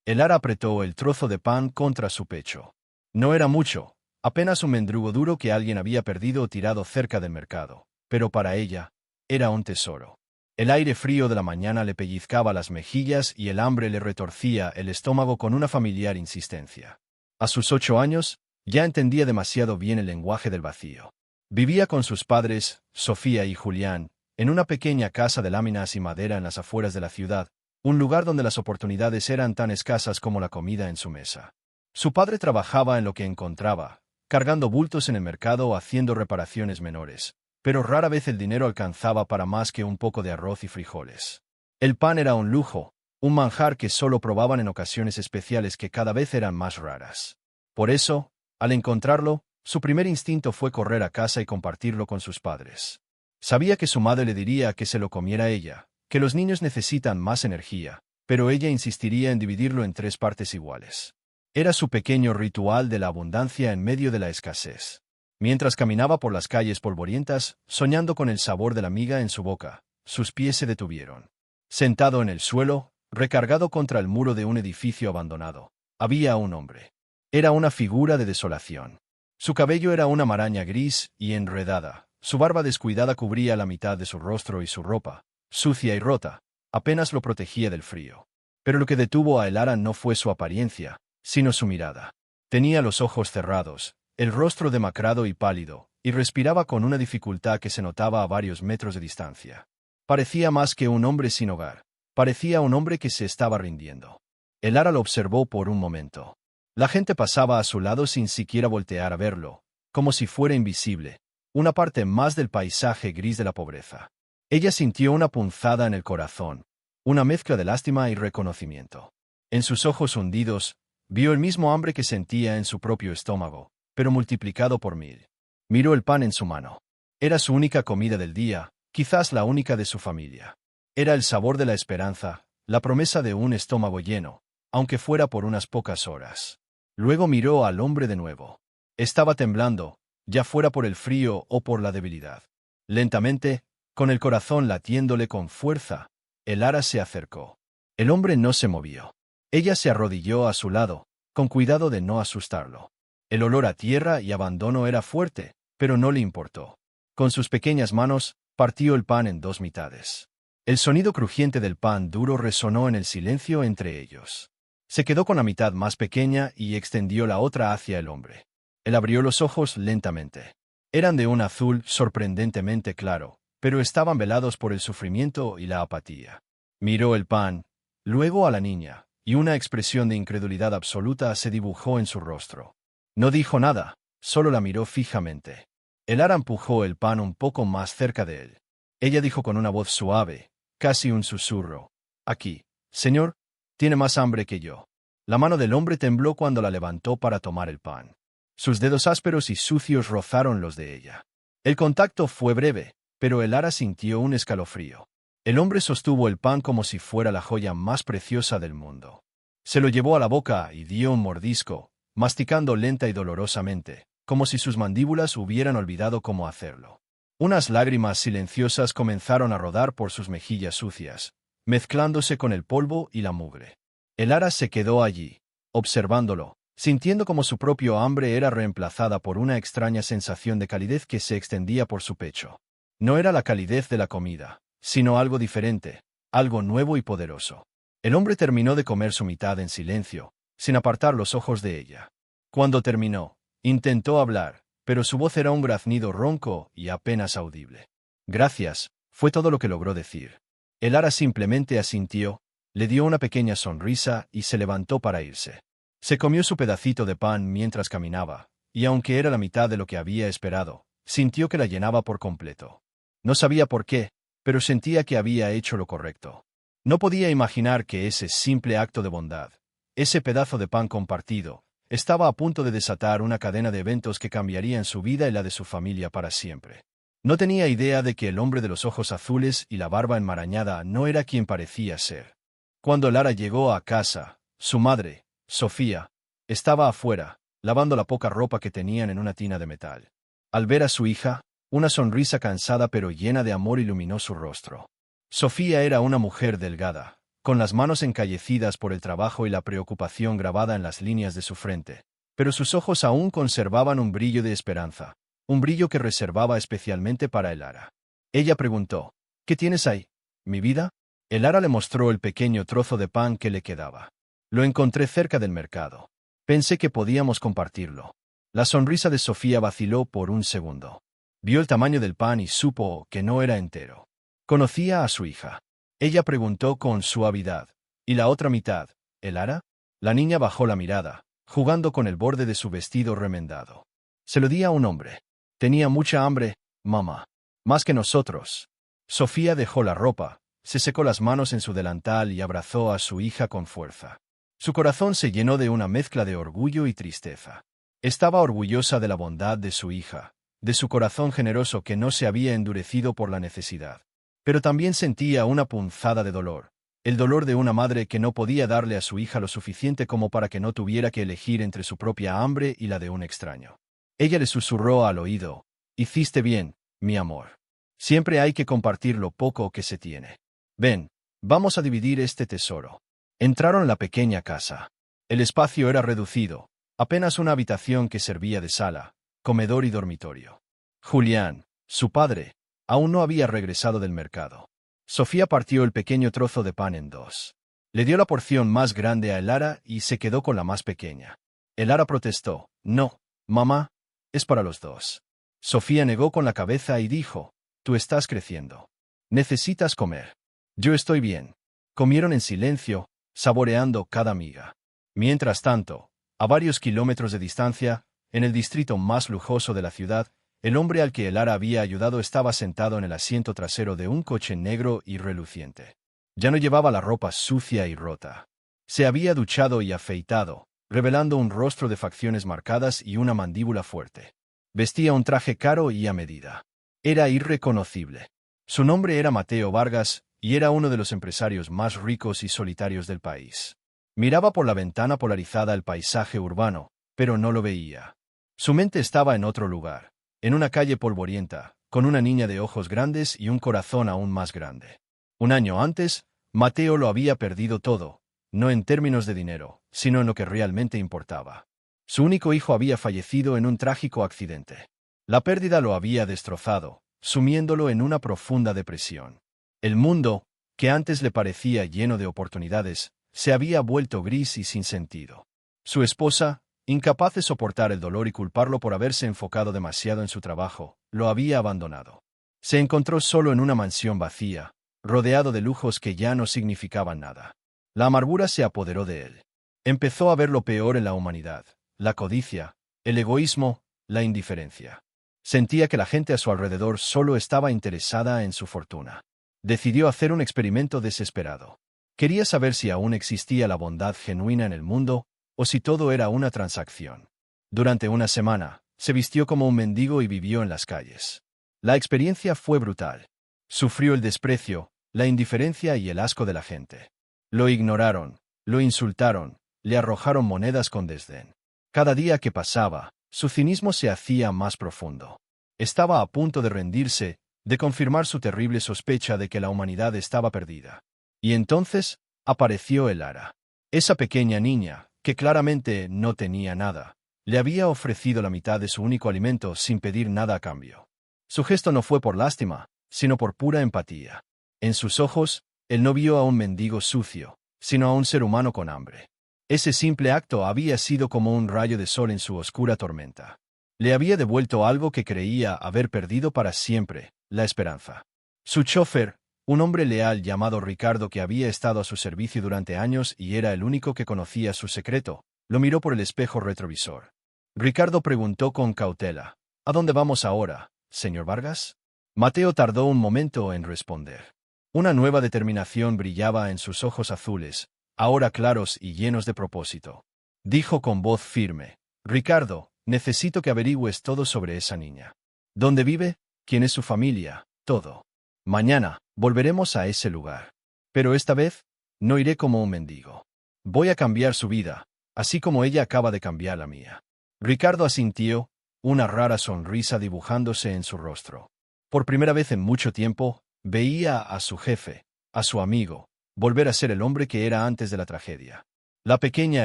Elara apretó el trozo de pan contra su pecho. No era mucho, apenas un mendrugo duro que alguien había perdido o tirado cerca del mercado, pero para ella, era un tesoro. El aire frío de la mañana le pellizcaba las mejillas y el hambre le retorcía el estómago con una familiar insistencia. A sus 8 años, ya entendía demasiado bien el lenguaje del vacío. Vivía con sus padres, Sofía y Julián, en una pequeña casa de láminas y madera en las afueras de la ciudad, un lugar donde las oportunidades eran tan escasas como la comida en su mesa. Su padre trabajaba en lo que encontraba, cargando bultos en el mercado o haciendo reparaciones menores, pero rara vez el dinero alcanzaba para más que un poco de arroz y frijoles. El pan era un lujo, un manjar que solo probaban en ocasiones especiales que cada vez eran más raras. Por eso, al encontrarlo, su primer instinto fue correr a casa y compartirlo con sus padres. Sabía que su madre le diría que se lo comiera ella, que los niños necesitan más energía, pero ella insistiría en dividirlo en 3 partes iguales. Era su pequeño ritual de la abundancia en medio de la escasez. Mientras caminaba por las calles polvorientas, soñando con el sabor de la miga en su boca, sus pies se detuvieron. Sentado en el suelo, recargado contra el muro de un edificio abandonado, había un hombre. Era una figura de desolación. Su cabello era una maraña gris y enredada, su barba descuidada cubría la mitad de su rostro y su ropa, sucia y rota, apenas lo protegía del frío. Pero lo que detuvo a Elara no fue su apariencia, sino su mirada. Tenía los ojos cerrados, el rostro demacrado y pálido, y respiraba con una dificultad que se notaba a varios metros de distancia. Parecía más que un hombre sin hogar, parecía un hombre que se estaba rindiendo. Elara lo observó por un momento. La gente pasaba a su lado sin siquiera voltear a verlo, como si fuera invisible, una parte más del paisaje gris de la pobreza. Ella sintió una punzada en el corazón, una mezcla de lástima y reconocimiento. En sus ojos hundidos, vio el mismo hambre que sentía en su propio estómago, pero multiplicado por 1000. Miró el pan en su mano. Era su única comida del día, quizás la única de su familia. Era el sabor de la esperanza, la promesa de un estómago lleno, aunque fuera por unas pocas horas. Luego miró al hombre de nuevo. Estaba temblando, ya fuera por el frío o por la debilidad. Lentamente, con el corazón latiéndole con fuerza, Elara se acercó. El hombre no se movió. Ella se arrodilló a su lado, con cuidado de no asustarlo. El olor a tierra y abandono era fuerte, pero no le importó. Con sus pequeñas manos, partió el pan en 2 mitades. El sonido crujiente del pan duro resonó en el silencio entre ellos. Se quedó con la mitad más pequeña y extendió la otra hacia el hombre. Él abrió los ojos lentamente. Eran de un azul sorprendentemente claro, pero estaban velados por el sufrimiento y la apatía. Miró el pan, luego a la niña, y una expresión de incredulidad absoluta se dibujó en su rostro. No dijo nada, solo la miró fijamente. Elara empujó el pan un poco más cerca de él. Ella dijo con una voz suave, casi un susurro: «Aquí, señor, tiene más hambre que yo». La mano del hombre tembló cuando la levantó para tomar el pan. Sus dedos ásperos y sucios rozaron los de ella. El contacto fue breve, pero Elara sintió un escalofrío. El hombre sostuvo el pan como si fuera la joya más preciosa del mundo. Se lo llevó a la boca y dio un mordisco, masticando lenta y dolorosamente, como si sus mandíbulas hubieran olvidado cómo hacerlo. Unas lágrimas silenciosas comenzaron a rodar por sus mejillas sucias, mezclándose con el polvo y la mugre. Elara se quedó allí, observándolo, sintiendo como su propio hambre era reemplazada por una extraña sensación de calidez que se extendía por su pecho. No era la calidez de la comida, sino algo diferente, algo nuevo y poderoso. El hombre terminó de comer su mitad en silencio, sin apartar los ojos de ella. Cuando terminó, intentó hablar, pero su voz era un graznido ronco y apenas audible. «Gracias», fue todo lo que logró decir. Elara simplemente asintió, le dio una pequeña sonrisa y se levantó para irse. Se comió su pedacito de pan mientras caminaba, y aunque era la mitad de lo que había esperado, sintió que la llenaba por completo. No sabía por qué, pero sentía que había hecho lo correcto. No podía imaginar que ese simple acto de bondad, ese pedazo de pan compartido, estaba a punto de desatar una cadena de eventos que cambiarían su vida y la de su familia para siempre. No tenía idea de que el hombre de los ojos azules y la barba enmarañada no era quien parecía ser. Cuando Lara llegó a casa, su madre, Sofía, estaba afuera, lavando la poca ropa que tenían en una tina de metal. Al ver a su hija, una sonrisa cansada pero llena de amor iluminó su rostro. Sofía era una mujer delgada, con las manos encallecidas por el trabajo y la preocupación grabada en las líneas de su frente. Pero sus ojos aún conservaban un brillo de esperanza, un brillo que reservaba especialmente para Elara. Ella preguntó, «¿Qué tienes ahí, mi vida?» Elara le mostró el pequeño trozo de pan que le quedaba. «Lo encontré cerca del mercado. Pensé que podíamos compartirlo». La sonrisa de Sofía vaciló por un segundo. Vio el tamaño del pan y supo que no era entero. Conocía a su hija. Ella preguntó con suavidad, «¿Y la otra mitad, Elara?» La niña bajó la mirada, jugando con el borde de su vestido remendado. «Se lo di a un hombre. Tenía mucha hambre, mamá. Más que nosotros». Sofía dejó la ropa, se secó las manos en su delantal y abrazó a su hija con fuerza. Su corazón se llenó de una mezcla de orgullo y tristeza. Estaba orgullosa de la bondad de su hija, de su corazón generoso que no se había endurecido por la necesidad. Pero también sentía una punzada de dolor, el dolor de una madre que no podía darle a su hija lo suficiente como para que no tuviera que elegir entre su propia hambre y la de un extraño. Ella le susurró al oído, «Hiciste bien, mi amor. Siempre hay que compartir lo poco que se tiene. Ven, vamos a dividir este tesoro». Entraron en la pequeña casa. El espacio era reducido, apenas una habitación que servía de sala, comedor y dormitorio. Julián, su padre, aún no había regresado del mercado. Sofía partió el pequeño trozo de pan en dos. Le dio la porción más grande a Elara y se quedó con la más pequeña. Elara protestó, «No, mamá, es para los dos». Sofía negó con la cabeza y dijo, «Tú estás creciendo. Necesitas comer». «Yo estoy bien». Comieron en silencio, saboreando cada miga. Mientras tanto, a varios kilómetros de distancia, en el distrito más lujoso de la ciudad, el hombre al que Elara había ayudado estaba sentado en el asiento trasero de un coche negro y reluciente. Ya no llevaba la ropa sucia y rota. Se había duchado y afeitado, revelando un rostro de facciones marcadas y una mandíbula fuerte. Vestía un traje caro y a medida. Era irreconocible. Su nombre era Mateo Vargas, y era uno de los empresarios más ricos y solitarios del país. Miraba por la ventana polarizada el paisaje urbano, pero no lo veía. Su mente estaba en otro lugar, en una calle polvorienta, con una niña de ojos grandes y un corazón aún más grande. Un año antes, Mateo lo había perdido todo, no en términos de dinero, sino en lo que realmente importaba. Su único hijo había fallecido en un trágico accidente. La pérdida lo había destrozado, sumiéndolo en una profunda depresión. El mundo, que antes le parecía lleno de oportunidades, se había vuelto gris y sin sentido. Su esposa, incapaz de soportar el dolor y culparlo por haberse enfocado demasiado en su trabajo, lo había abandonado. Se encontró solo en una mansión vacía, rodeado de lujos que ya no significaban nada. La amargura se apoderó de él. Empezó a ver lo peor en la humanidad, la codicia, el egoísmo, la indiferencia. Sentía que la gente a su alrededor solo estaba interesada en su fortuna. Decidió hacer un experimento desesperado. Quería saber si aún existía la bondad genuina en el mundo, o si todo era una transacción. Durante una semana, se vistió como un mendigo y vivió en las calles. La experiencia fue brutal. Sufrió el desprecio, la indiferencia y el asco de la gente. Lo ignoraron, lo insultaron, le arrojaron monedas con desdén. Cada día que pasaba, su cinismo se hacía más profundo. Estaba a punto de rendirse, de confirmar su terrible sospecha de que la humanidad estaba perdida. Y entonces, apareció Elara. Esa pequeña niña, que claramente no tenía nada, le había ofrecido la mitad de su único alimento sin pedir nada a cambio. Su gesto no fue por lástima, sino por pura empatía. En sus ojos, él no vio a un mendigo sucio, sino a un ser humano con hambre. Ese simple acto había sido como un rayo de sol en su oscura tormenta. Le había devuelto algo que creía haber perdido para siempre, la esperanza. Su chofer, un hombre leal llamado Ricardo que había estado a su servicio durante años y era el único que conocía su secreto, lo miró por el espejo retrovisor. Ricardo preguntó con cautela, «¿A dónde vamos ahora, señor Vargas?» Mateo tardó un momento en responder. Una nueva determinación brillaba en sus ojos azules, ahora claros y llenos de propósito. Dijo con voz firme, «Ricardo, necesito que averigües todo sobre esa niña. ¿Dónde vive? ¿Quién es su familia? Todo. Mañana, volveremos a ese lugar. Pero esta vez, no iré como un mendigo. Voy a cambiar su vida, así como ella acaba de cambiar la mía». Ricardo asintió, una rara sonrisa dibujándose en su rostro. Por primera vez en mucho tiempo, veía a su jefe, a su amigo, volver a ser el hombre que era antes de la tragedia. La pequeña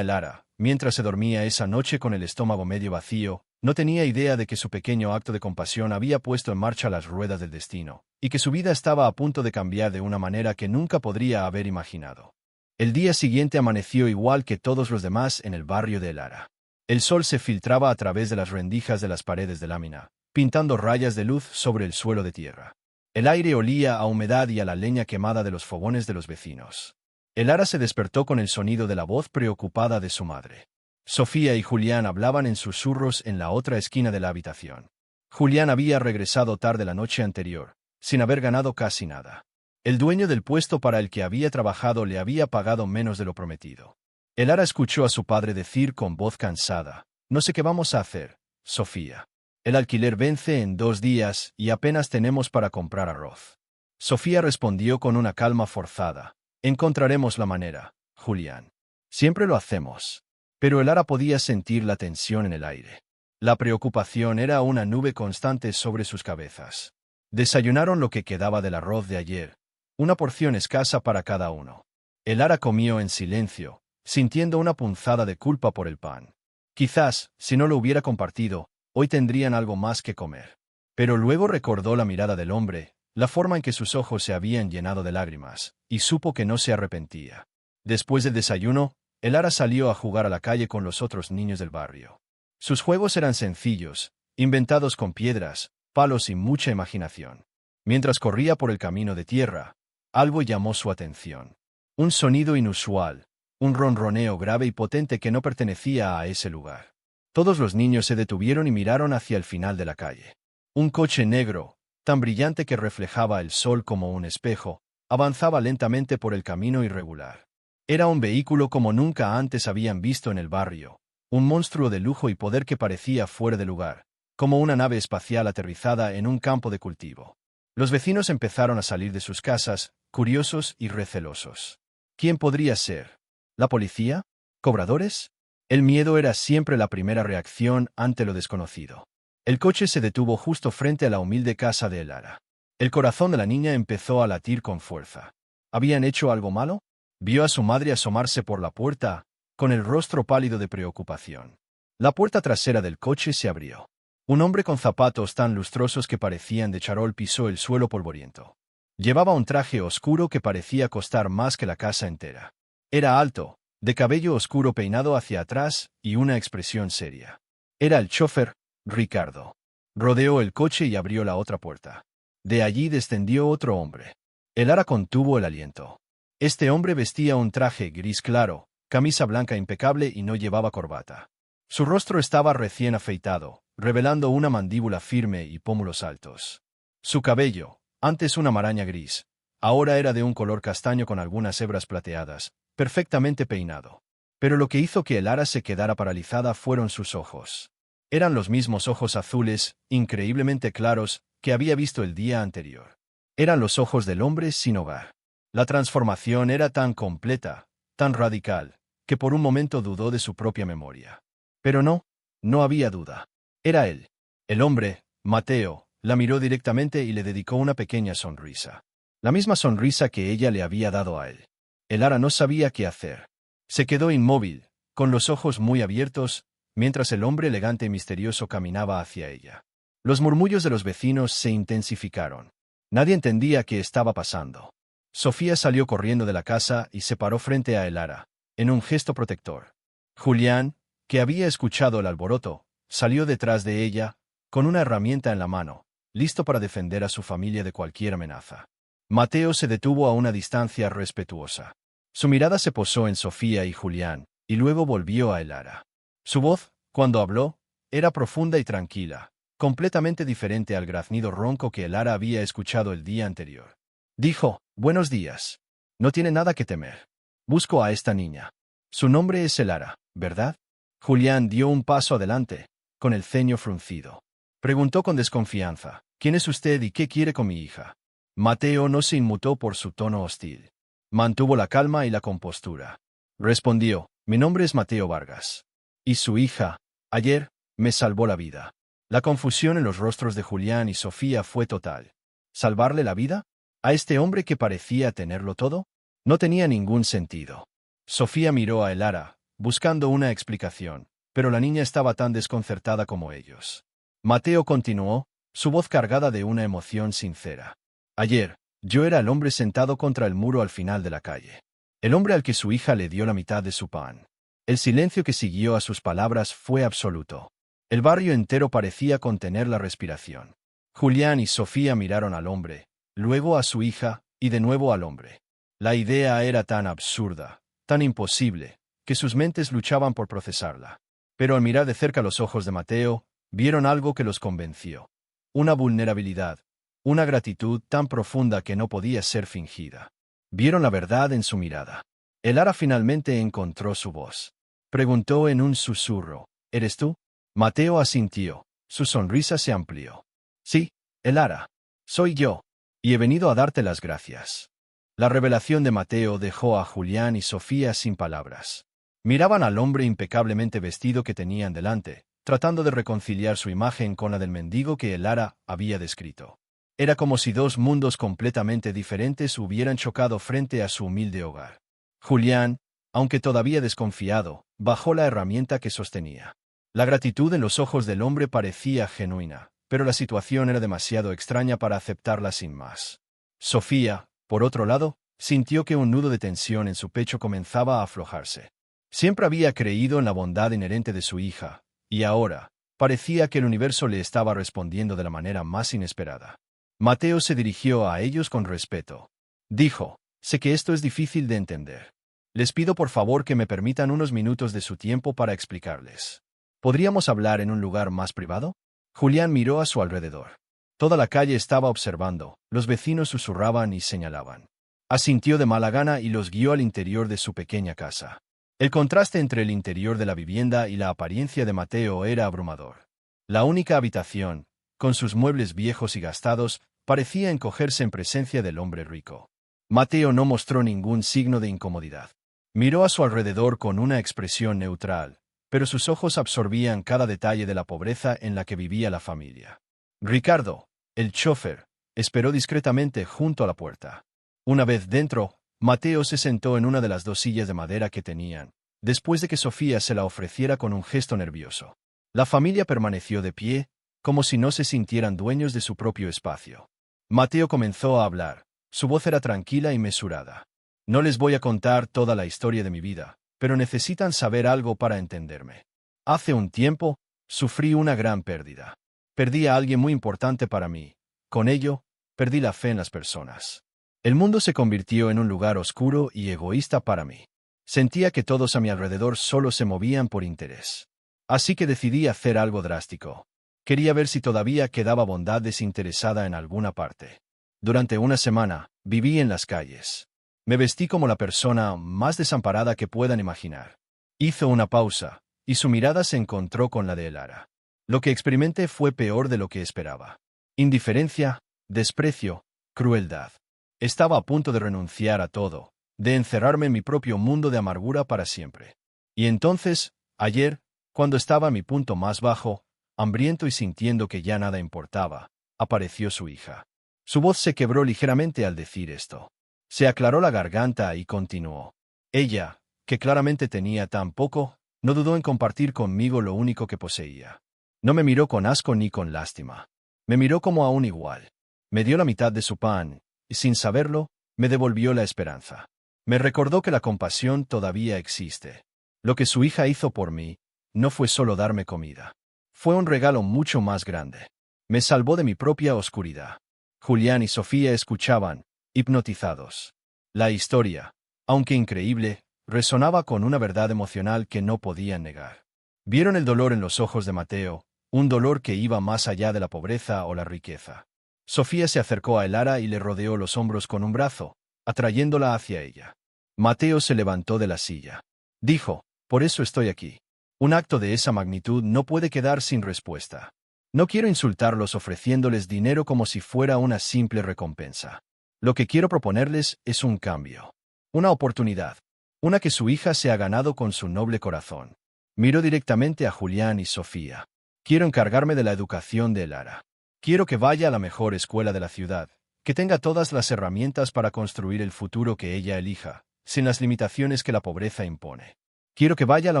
Elara, mientras se dormía esa noche con el estómago medio vacío, no tenía idea de que su pequeño acto de compasión había puesto en marcha las ruedas del destino, y que su vida estaba a punto de cambiar de una manera que nunca podría haber imaginado. El día siguiente amaneció igual que todos los demás en el barrio de Elara. El sol se filtraba a través de las rendijas de las paredes de lámina, pintando rayas de luz sobre el suelo de tierra. El aire olía a humedad y a la leña quemada de los fogones de los vecinos. Elara se despertó con el sonido de la voz preocupada de su madre. Sofía y Julián hablaban en susurros en la otra esquina de la habitación. Julián había regresado tarde la noche anterior, sin haber ganado casi nada. El dueño del puesto para el que había trabajado le había pagado menos de lo prometido. Elara escuchó a su padre decir con voz cansada: «No sé qué vamos a hacer, Sofía. El alquiler vence en 2 días y apenas tenemos para comprar arroz». Sofía respondió con una calma forzada: «Encontraremos la manera, Julián. Siempre lo hacemos». Pero Elara podía sentir la tensión en el aire. La preocupación era una nube constante sobre sus cabezas. Desayunaron lo que quedaba del arroz de ayer, una porción escasa para cada uno. Elara comió en silencio, sintiendo una punzada de culpa por el pan. Quizás, si no lo hubiera compartido, hoy tendrían algo más que comer. Pero luego recordó la mirada del hombre, la forma en que sus ojos se habían llenado de lágrimas, y supo que no se arrepentía. Después del desayuno, Elara salió a jugar a la calle con los otros niños del barrio. Sus juegos eran sencillos, inventados con piedras, palos y mucha imaginación. Mientras corría por el camino de tierra, algo llamó su atención. Un sonido inusual, un ronroneo grave y potente que no pertenecía a ese lugar. Todos los niños se detuvieron y miraron hacia el final de la calle. Un coche negro, tan brillante que reflejaba el sol como un espejo, avanzaba lentamente por el camino irregular. Era un vehículo como nunca antes habían visto en el barrio, un monstruo de lujo y poder que parecía fuera de lugar, como una nave espacial aterrizada en un campo de cultivo. Los vecinos empezaron a salir de sus casas, curiosos y recelosos. ¿Quién podría ser? ¿La policía? ¿Cobradores? El miedo era siempre la primera reacción ante lo desconocido. El coche se detuvo justo frente a la humilde casa de Elara. El corazón de la niña empezó a latir con fuerza. ¿Habían hecho algo malo? Vio a su madre asomarse por la puerta, con el rostro pálido de preocupación. La puerta trasera del coche se abrió. Un hombre con zapatos tan lustrosos que parecían de charol pisó el suelo polvoriento. Llevaba un traje oscuro que parecía costar más que la casa entera. Era alto, de cabello oscuro peinado hacia atrás y una expresión seria. Era el chofer, Ricardo. Rodeó el coche y abrió la otra puerta. De allí descendió otro hombre. Elara contuvo el aliento. Este hombre vestía un traje gris claro, camisa blanca impecable y no llevaba corbata. Su rostro estaba recién afeitado, revelando una mandíbula firme y pómulos altos. Su cabello, antes una maraña gris, ahora era de un color castaño con algunas hebras plateadas, perfectamente peinado. Pero lo que hizo que Elara se quedara paralizada fueron sus ojos. Eran los mismos ojos azules, increíblemente claros, que había visto el día anterior. Eran los ojos del hombre sin hogar. La transformación era tan completa, tan radical, que por un momento dudó de su propia memoria. Pero no había duda. Era él. El hombre, Mateo, la miró directamente y le dedicó una pequeña sonrisa. La misma sonrisa que ella le había dado a él. Elara no sabía qué hacer. Se quedó inmóvil, con los ojos muy abiertos, mientras el hombre elegante y misterioso caminaba hacia ella. Los murmullos de los vecinos se intensificaron. Nadie entendía qué estaba pasando. Sofía salió corriendo de la casa y se paró frente a Elara, en un gesto protector. Julián, que había escuchado el alboroto, salió detrás de ella, con una herramienta en la mano, listo para defender a su familia de cualquier amenaza. Mateo se detuvo a una distancia respetuosa. Su mirada se posó en Sofía y Julián, y luego volvió a Elara. Su voz, cuando habló, era profunda y tranquila, completamente diferente al graznido ronco que Elara había escuchado el día anterior. Dijo: «Buenos días. No tiene nada que temer. Busco a esta niña. Su nombre es Elara, ¿verdad?» Julián dio un paso adelante, con el ceño fruncido. Preguntó con desconfianza: «¿Quién es usted y qué quiere con mi hija?» Mateo no se inmutó por su tono hostil. Mantuvo la calma y la compostura. Respondió: «Mi nombre es Mateo Vargas. Y su hija, ayer, me salvó la vida». La confusión en los rostros de Julián y Sofía fue total. ¿Salvarle la vida? ¿A este hombre que parecía tenerlo todo? No tenía ningún sentido. Sofía miró a Elara, buscando una explicación, pero la niña estaba tan desconcertada como ellos. Mateo continuó, su voz cargada de una emoción sincera. Ayer, yo era el hombre sentado contra el muro al final de la calle. El hombre al que su hija le dio la mitad de su pan. El silencio que siguió a sus palabras fue absoluto. El barrio entero parecía contener la respiración. Julián y Sofía miraron al hombre, luego a su hija, y de nuevo al hombre. La idea era tan absurda, tan imposible, que sus mentes luchaban por procesarla. Pero al mirar de cerca los ojos de Mateo, vieron algo que los convenció. Una vulnerabilidad, una gratitud tan profunda que no podía ser fingida. Vieron la verdad en su mirada. Elara finalmente encontró su voz. Preguntó en un susurro, ¿eres tú? Mateo asintió. Su sonrisa se amplió. Sí, Elara. Soy yo. Y he venido a darte las gracias. La revelación de Mateo dejó a Julián y Sofía sin palabras. Miraban al hombre impecablemente vestido que tenían delante, tratando de reconciliar su imagen con la del mendigo que Elara había descrito. Era como si dos mundos completamente diferentes hubieran chocado frente a su humilde hogar. Julián, aunque todavía desconfiado, bajó la herramienta que sostenía. La gratitud en los ojos del hombre parecía genuina, pero la situación era demasiado extraña para aceptarla sin más. Sofía, por otro lado, sintió que un nudo de tensión en su pecho comenzaba a aflojarse. Siempre había creído en la bondad inherente de su hija, y ahora, parecía que el universo le estaba respondiendo de la manera más inesperada. Mateo se dirigió a ellos con respeto. Dijo, sé que esto es difícil de entender. Les pido por favor que me permitan unos minutos de su tiempo para explicarles. ¿Podríamos hablar en un lugar más privado? Julián miró a su alrededor. Toda la calle estaba observando, los vecinos susurraban y señalaban. Asintió de mala gana y los guió al interior de su pequeña casa. El contraste entre el interior de la vivienda y la apariencia de Mateo era abrumador. La única habitación, con sus muebles viejos y gastados, parecía encogerse en presencia del hombre rico. Mateo no mostró ningún signo de incomodidad. Miró a su alrededor con una expresión neutral, pero sus ojos absorbían cada detalle de la pobreza en la que vivía la familia. Ricardo, el chófer, esperó discretamente junto a la puerta. Una vez dentro, Mateo se sentó en una de las dos sillas de madera que tenían, después de que Sofía se la ofreciera con un gesto nervioso. La familia permaneció de pie, como si no se sintieran dueños de su propio espacio. Mateo comenzó a hablar. Su voz era tranquila y mesurada. No les voy a contar toda la historia de mi vida, pero necesitan saber algo para entenderme. Hace un tiempo, sufrí una gran pérdida. Perdí a alguien muy importante para mí. Con ello, perdí la fe en las personas. El mundo se convirtió en un lugar oscuro y egoísta para mí. Sentía que todos a mi alrededor solo se movían por interés. Así que decidí hacer algo drástico. Quería ver si todavía quedaba bondad desinteresada en alguna parte. Durante una semana, viví en las calles. Me vestí como la persona más desamparada que puedan imaginar. Hizo una pausa, y su mirada se encontró con la de Elara. Lo que experimenté fue peor de lo que esperaba. Indiferencia, desprecio, crueldad. Estaba a punto de renunciar a todo, de encerrarme en mi propio mundo de amargura para siempre. Y entonces, ayer, cuando estaba a mi punto más bajo, hambriento y sintiendo que ya nada importaba, apareció su hija. Su voz se quebró ligeramente al decir esto. Se aclaró la garganta y continuó. Ella, que claramente tenía tan poco, no dudó en compartir conmigo lo único que poseía. No me miró con asco ni con lástima. Me miró como a un igual. Me dio la mitad de su pan, y sin saberlo, me devolvió la esperanza. Me recordó que la compasión todavía existe. Lo que su hija hizo por mí, no fue solo darme comida. Fue un regalo mucho más grande. Me salvó de mi propia oscuridad. Julián y Sofía escuchaban, hipnotizados. La historia, aunque increíble, resonaba con una verdad emocional que no podían negar. Vieron el dolor en los ojos de Mateo, un dolor que iba más allá de la pobreza o la riqueza. Sofía se acercó a Elara y le rodeó los hombros con un brazo, atrayéndola hacia ella. Mateo se levantó de la silla. Dijo, por eso estoy aquí. Un acto de esa magnitud no puede quedar sin respuesta. No quiero insultarlos ofreciéndoles dinero como si fuera una simple recompensa. Lo que quiero proponerles es un cambio. Una oportunidad. Una que su hija se ha ganado con su noble corazón. Miró directamente a Julián y Sofía. Quiero encargarme de la educación de Elara. Quiero que vaya a la mejor escuela de la ciudad, Que tenga todas las herramientas para construir el futuro que ella elija, sin las limitaciones que la pobreza impone. Quiero que vaya a la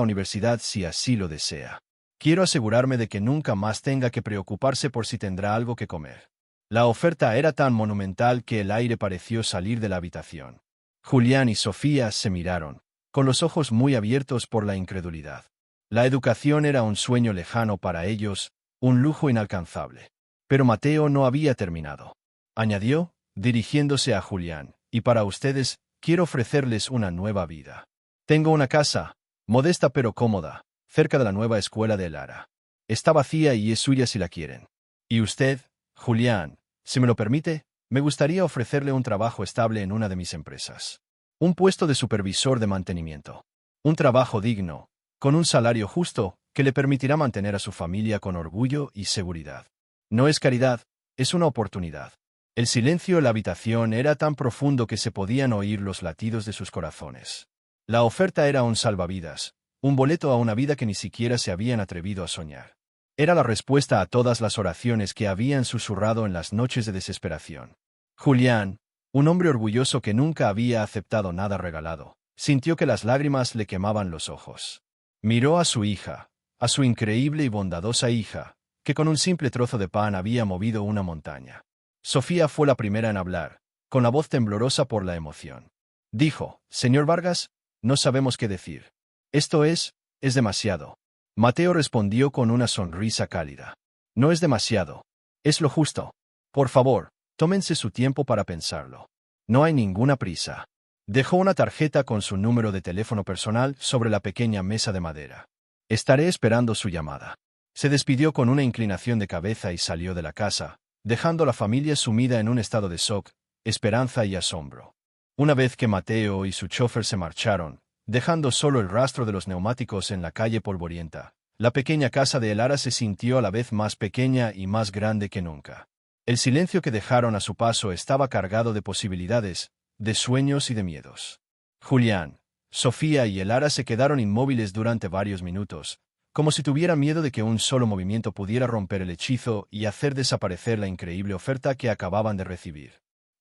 universidad si así lo desea. Quiero asegurarme de que nunca más tenga que preocuparse por si tendrá algo que comer. La oferta era tan monumental que el aire pareció salir de la habitación. Julián y Sofía se miraron, con los ojos muy abiertos por la incredulidad. La educación era un sueño lejano para ellos, un lujo inalcanzable. Pero Mateo no había terminado. Añadió, dirigiéndose a Julián, y para ustedes, quiero ofrecerles una nueva vida. Tengo una casa, modesta pero cómoda, cerca de la nueva escuela de Lara. Está vacía y es suya si la quieren. Y usted, Julián, si me lo permite, me gustaría ofrecerle un trabajo estable en una de mis empresas. Un puesto de supervisor de mantenimiento. Un trabajo digno, con un salario justo, que le permitirá mantener a su familia con orgullo y seguridad. No es caridad, es una oportunidad. El silencio en la habitación era tan profundo que se podían oír los latidos de sus corazones. La oferta era un salvavidas, un boleto a una vida que ni siquiera se habían atrevido a soñar. Era la respuesta a todas las oraciones que habían susurrado en las noches de desesperación. Julián, un hombre orgulloso que nunca había aceptado nada regalado, sintió que las lágrimas le quemaban los ojos. Miró a su hija, a su increíble y bondadosa hija, que con un simple trozo de pan había movido una montaña. Sofía fue la primera en hablar, con la voz temblorosa por la emoción. Dijo, «Señor Vargas, no sabemos qué decir. Esto es demasiado». Mateo respondió con una sonrisa cálida. «No es demasiado. Es lo justo. Por favor, tómense su tiempo para pensarlo. No hay ninguna prisa». Dejó una tarjeta con su número de teléfono personal sobre la pequeña mesa de madera. «Estaré esperando su llamada». Se despidió con una inclinación de cabeza y salió de la casa, dejando a la familia sumida en un estado de shock, esperanza y asombro. Una vez que Mateo y su chofer se marcharon, dejando solo el rastro de los neumáticos en la calle polvorienta, la pequeña casa de Lara se sintió a la vez más pequeña y más grande que nunca. El silencio que dejaron a su paso estaba cargado de posibilidades, de sueños y de miedos. Julián, Sofía y Lara se quedaron inmóviles durante varios minutos, como si tuvieran miedo de que un solo movimiento pudiera romper el hechizo y hacer desaparecer la increíble oferta que acababan de recibir.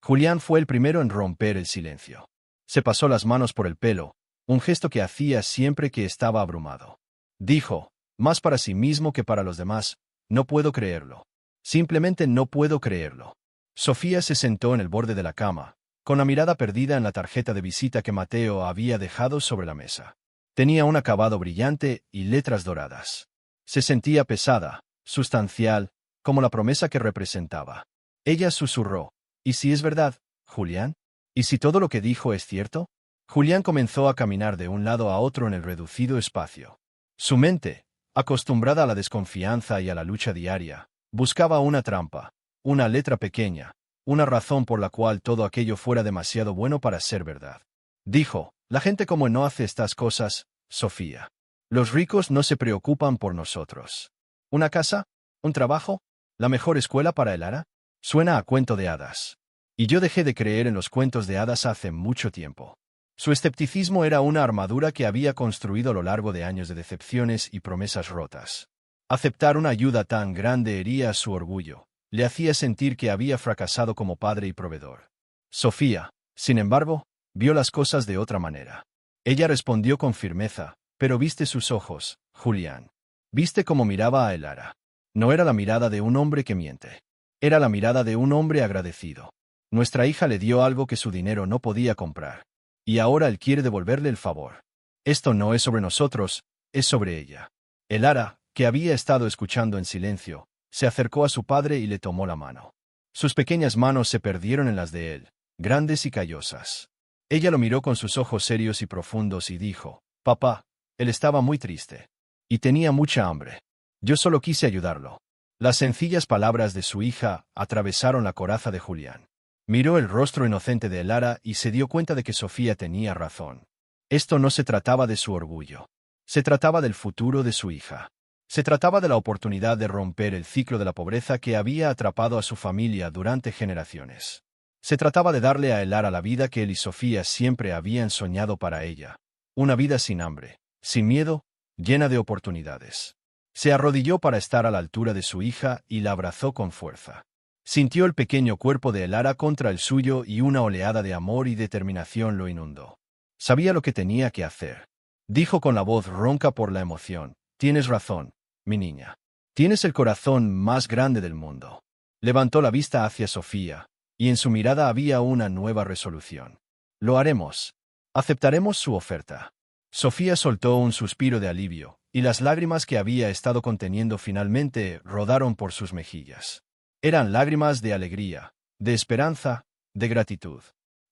Julián fue el primero en romper el silencio. Se pasó las manos por el pelo, un gesto que hacía siempre que estaba abrumado. Dijo, más para sí mismo que para los demás, «No puedo creerlo. Simplemente no puedo creerlo». Sofía se sentó en el borde de la cama, con la mirada perdida en la tarjeta de visita que Mateo había dejado sobre la mesa. Tenía un acabado brillante y letras doradas. Se sentía pesada, sustancial, como la promesa que representaba. Ella susurró, «¿Y si es verdad, Julián? ¿Y si todo lo que dijo es cierto?» Julián comenzó a caminar de un lado a otro en el reducido espacio. Su mente, acostumbrada a la desconfianza y a la lucha diaria, buscaba una trampa, una letra pequeña, una razón por la cual todo aquello fuera demasiado bueno para ser verdad. Dijo, «La gente como no hace estas cosas, Sofía. Los ricos no se preocupan por nosotros. ¿Una casa? ¿Un trabajo? ¿La mejor escuela para Lara? Suena a cuento de hadas». Y yo dejé de creer en los cuentos de hadas hace mucho tiempo. Su escepticismo era una armadura que había construido a lo largo de años de decepciones y promesas rotas. Aceptar una ayuda tan grande hería su orgullo, le hacía sentir que había fracasado como padre y proveedor. Sofía, sin embargo, vio las cosas de otra manera. Ella respondió con firmeza, «Pero viste sus ojos, Julián. Viste cómo miraba a Lara. No era la mirada de un hombre que miente. Era la mirada de un hombre agradecido. Nuestra hija le dio algo que su dinero no podía comprar. Y ahora él quiere devolverle el favor. Esto no es sobre nosotros, es sobre ella». Lara, que había estado escuchando en silencio, se acercó a su padre y le tomó la mano. Sus pequeñas manos se perdieron en las de él, grandes y callosas. Ella lo miró con sus ojos serios y profundos y dijo, «Papá, él estaba muy triste. Y tenía mucha hambre. Yo solo quise ayudarlo». Las sencillas palabras de su hija atravesaron la coraza de Julián. Miró el rostro inocente de Lara y se dio cuenta de que Sofía tenía razón. Esto no se trataba de su orgullo. Se trataba del futuro de su hija. Se trataba de la oportunidad de romper el ciclo de la pobreza que había atrapado a su familia durante generaciones. Se trataba de darle a Lara la vida que él y Sofía siempre habían soñado para ella. Una vida sin hambre, sin miedo, llena de oportunidades. Se arrodilló para estar a la altura de su hija y la abrazó con fuerza. Sintió el pequeño cuerpo de Elara contra el suyo y una oleada de amor y determinación lo inundó. Sabía lo que tenía que hacer. Dijo con la voz ronca por la emoción: «Tienes razón, mi niña. Tienes el corazón más grande del mundo». Levantó la vista hacia Sofía, y en su mirada había una nueva resolución. «Lo haremos. Aceptaremos su oferta». Sofía soltó un suspiro de alivio, y las lágrimas que había estado conteniendo finalmente rodaron por sus mejillas. Eran lágrimas de alegría, de esperanza, de gratitud.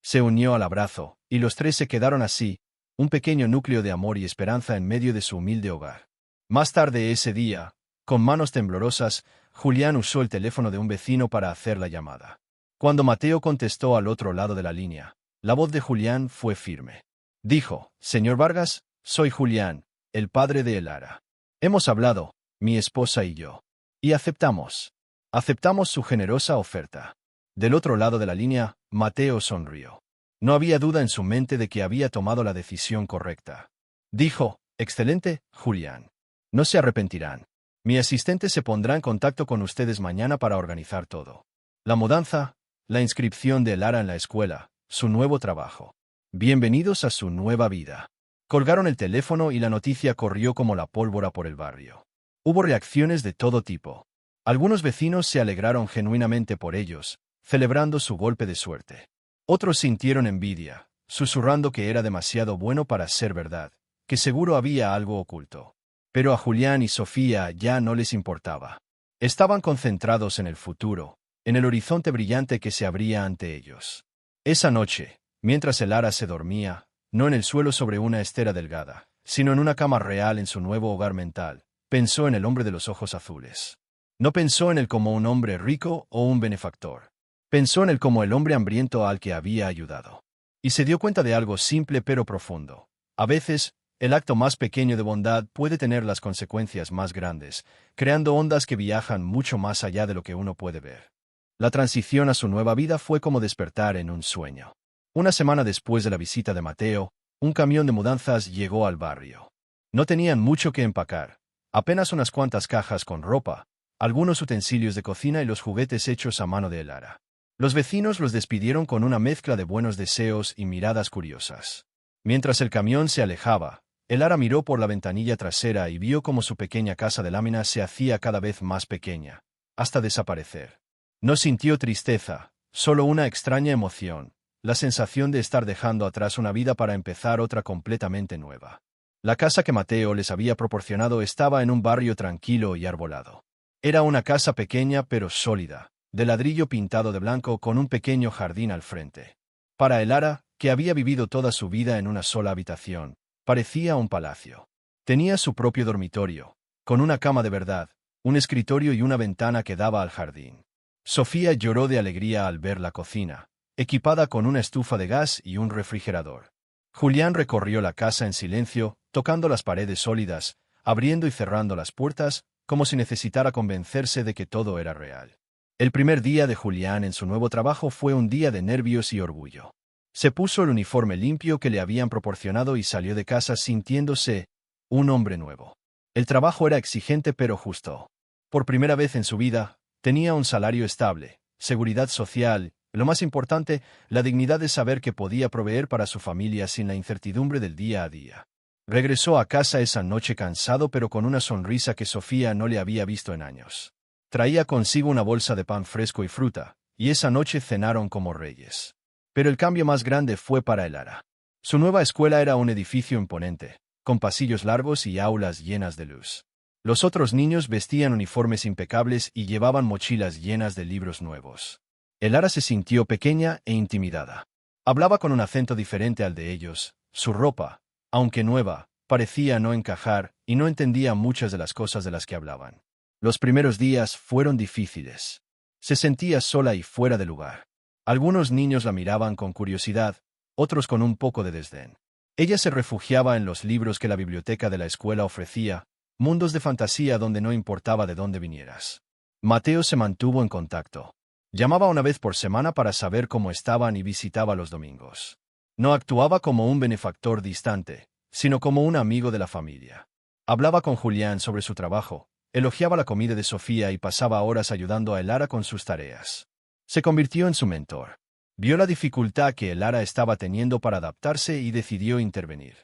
Se unió al abrazo, y los tres se quedaron así, un pequeño núcleo de amor y esperanza en medio de su humilde hogar. Más tarde ese día, con manos temblorosas, Julián usó el teléfono de un vecino para hacer la llamada. Cuando Mateo contestó al otro lado de la línea, la voz de Julián fue firme. Dijo: «Señor Vargas, soy Julián, el padre de Elara. Hemos hablado, mi esposa y yo. Y aceptamos. Aceptamos su generosa oferta». Del otro lado de la línea, Mateo sonrió. No había duda en su mente de que había tomado la decisión correcta. Dijo: «Excelente, Julián. No se arrepentirán. Mi asistente se pondrá en contacto con ustedes mañana para organizar todo. La mudanza, la inscripción de Elara en la escuela, su nuevo trabajo. Bienvenidos a su nueva vida». Colgaron el teléfono y la noticia corrió como la pólvora por el barrio. Hubo reacciones de todo tipo. Algunos vecinos se alegraron genuinamente por ellos, celebrando su golpe de suerte. Otros sintieron envidia, susurrando que era demasiado bueno para ser verdad, que seguro había algo oculto. Pero a Julián y Sofía ya no les importaba. Estaban concentrados en el futuro, en el horizonte brillante que se abría ante ellos. Esa noche, mientras Elara se dormía, no en el suelo sobre una estera delgada, sino en una cama real en su nuevo hogar mental, pensó en el hombre de los ojos azules. No pensó en él como un hombre rico o un benefactor. Pensó en él como el hombre hambriento al que había ayudado. Y se dio cuenta de algo simple pero profundo. A veces, el acto más pequeño de bondad puede tener las consecuencias más grandes, creando ondas que viajan mucho más allá de lo que uno puede ver. La transición a su nueva vida fue como despertar en un sueño. Una semana después de la visita de Mateo, un camión de mudanzas llegó al barrio. No tenían mucho que empacar, apenas unas cuantas cajas con ropa, algunos utensilios de cocina y los juguetes hechos a mano de Elara. Los vecinos los despidieron con una mezcla de buenos deseos y miradas curiosas. Mientras el camión se alejaba, Elara miró por la ventanilla trasera y vio cómo su pequeña casa de lámina se hacía cada vez más pequeña, hasta desaparecer. No sintió tristeza, solo una extraña emoción, la sensación de estar dejando atrás una vida para empezar otra completamente nueva. La casa que Mateo les había proporcionado estaba en un barrio tranquilo y arbolado. Era una casa pequeña pero sólida, de ladrillo pintado de blanco con un pequeño jardín al frente. Para Elara, que había vivido toda su vida en una sola habitación, parecía un palacio. Tenía su propio dormitorio, con una cama de verdad, un escritorio y una ventana que daba al jardín. Sofía lloró de alegría al ver la cocina, equipada con una estufa de gas y un refrigerador. Julián recorrió la casa en silencio, tocando las paredes sólidas, abriendo y cerrando las puertas, como si necesitara convencerse de que todo era real. El primer día de Julián en su nuevo trabajo fue un día de nervios y orgullo. Se puso el uniforme limpio que le habían proporcionado y salió de casa sintiéndose un hombre nuevo. El trabajo era exigente pero justo. Por primera vez en su vida, tenía un salario estable, seguridad social, y lo más importante, la dignidad de saber que podía proveer para su familia sin la incertidumbre del día a día. Regresó a casa esa noche cansado pero con una sonrisa que Sofía no le había visto en años. Traía consigo una bolsa de pan fresco y fruta, y esa noche cenaron como reyes. Pero el cambio más grande fue para Elara. Su nueva escuela era un edificio imponente, con pasillos largos y aulas llenas de luz. Los otros niños vestían uniformes impecables y llevaban mochilas llenas de libros nuevos. Elara se sintió pequeña e intimidada. Hablaba con un acento diferente al de ellos, su ropa, aunque nueva, parecía no encajar y no entendía muchas de las cosas de las que hablaban. Los primeros días fueron difíciles. Se sentía sola y fuera de lugar. Algunos niños la miraban con curiosidad, otros con un poco de desdén. Ella se refugiaba en los libros que la biblioteca de la escuela ofrecía, mundos de fantasía donde no importaba de dónde vinieras. Mateo se mantuvo en contacto. Llamaba una vez por semana para saber cómo estaban y visitaba los domingos. No actuaba como un benefactor distante, sino como un amigo de la familia. Hablaba con Julián sobre su trabajo, Elogiaba la comida de Sofía y pasaba horas ayudando a Elara con sus tareas. Se convirtió en su mentor. Vio la dificultad que Elara estaba teniendo para adaptarse y decidió intervenir.